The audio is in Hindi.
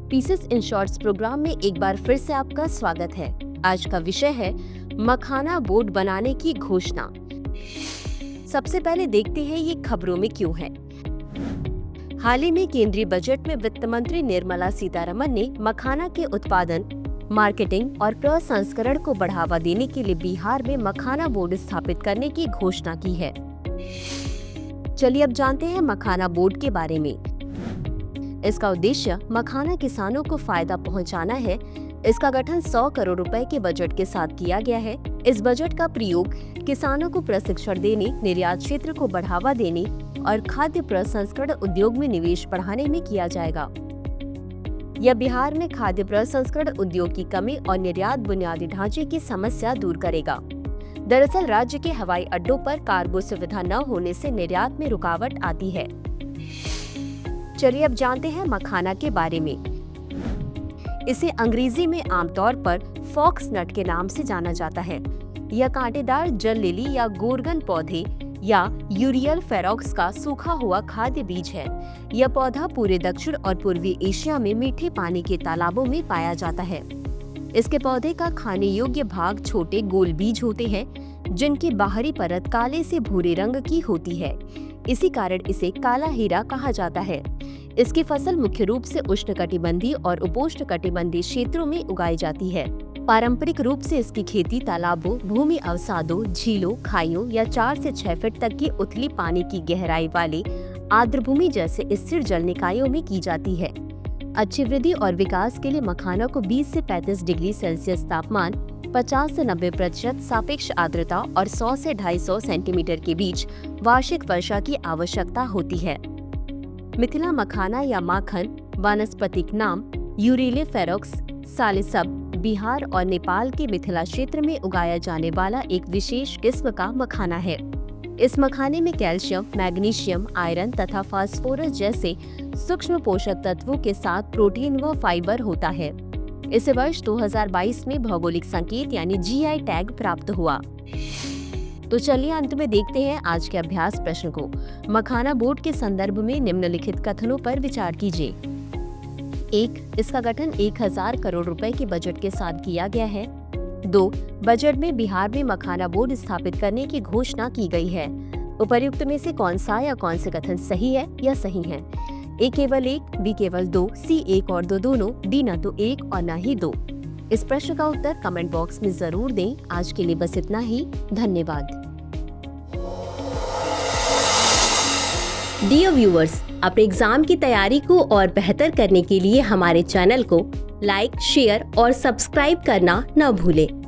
पीसेस इन शॉर्ट्स प्रोग्राम में एक बार फिर से आपका स्वागत है। आज का विषय है मखाना बोर्ड बनाने की घोषणा। सबसे पहले देखते हैं ये खबरों में क्यों है। हाल ही में केंद्रीय बजट में वित्त मंत्री निर्मला सीतारमण ने मखाना के उत्पादन, मार्केटिंग और प्रसंस्करण को बढ़ावा देने के लिए बिहार में मखाना बोर्ड स्थापित करने की घोषणा की है। चलिए अब जानते हैं मखाना बोर्ड के बारे में। इसका उद्देश्य मखाना किसानों को फायदा पहुंचाना है। इसका गठन 100 करोड़ रुपए के बजट के साथ किया गया है। इस बजट का प्रयोग किसानों को प्रशिक्षण देने, निर्यात क्षेत्र को बढ़ावा देने और खाद्य प्रसंस्करण उद्योग में निवेश बढ़ाने में किया जाएगा। यह बिहार में खाद्य प्रसंस्करण उद्योग की कमी और निर्यात बुनियादी ढांचे की समस्या दूर करेगा। दरअसल राज्य के हवाई अड्डों पर कार्गो सुविधा न होने से निर्यात में रुकावट आती है। चलिए अब जानते हैं मखाना के बारे में। इसे अंग्रेजी में आमतौर पर फॉक्स नट के नाम से जाना जाता है। यह कांटेदार जल लिली या गोर्गन पौधे या यूरियल फेरोक्स का सूखा हुआ खाद्य बीज है। यह पौधा पूरे दक्षिण और पूर्वी एशिया में मीठे पानी के तालाबों में पाया जाता है। इसके पौधे का खाने योग्य भाग छोटे गोल बीज होते हैं, जिनकी बाहरी परत काले से भूरे रंग की होती है। इसी कारण इसे काला हीरा कहा जाता है। इसकी फसल मुख्य रूप से उष्णकटिबंधीय और उपोष्णकटिबंधीय क्षेत्रों में उगाई जाती है। पारंपरिक रूप से इसकी खेती तालाबों, भूमि अवसादों, झीलों, खाइयों या 4 से 6 फीट तक की उथली पानी की गहराई वाले आर्द्रभूमि जैसे स्थिर जल निकायों में की जाती है। अच्छी वृद्धि और विकास के लिए मखाना को 20 से 35 डिग्री सेल्सियस तापमान, 50 से 90% सापेक्ष आर्द्रता और 100 से 250 सेंटीमीटर के बीच वार्षिक वर्षा की आवश्यकता होती है। मिथिला मखाना या माखन वानस्पतिक नाम यूरिले फेरोक्स सालिसब बिहार और नेपाल के मिथिला क्षेत्र में उगाया जाने वाला एक विशेष किस्म का मखाना है। इस मखाने में कैल्शियम, मैग्नीशियम, आयरन तथा फास्फोरस जैसे सूक्ष्म पोषक तत्वों के साथ प्रोटीन व फाइबर होता है। इसे वर्ष 2022 में भौगोलिक संकेत यानी GI टैग प्राप्त हुआ। तो चलिए अंत में देखते हैं आज के अभ्यास प्रश्न को। मखाना बोर्ड के संदर्भ में निम्नलिखित कथनों पर विचार कीजिए। 1. इसका गठन 1000 करोड़ रुपए के बजट के साथ किया गया है। 2. बजट में बिहार में मखाना बोर्ड स्थापित करने की घोषणा की गई है। उपर्युक्त में से कौन सा या कौन से कथन सही है या सही है? A केवल 1, B केवल 2, C 1 और 2 दोनों, D न तो 1 और न ही 2। इस प्रश्न का उत्तर कमेंट बॉक्स में जरूर दें। आज के लिए बस इतना ही। धन्यवाद। डियर व्यूअर्स, अपने एग्जाम की तैयारी को और बेहतर करने के लिए हमारे चैनल को लाइक, शेयर और सब्सक्राइब करना न भूलें।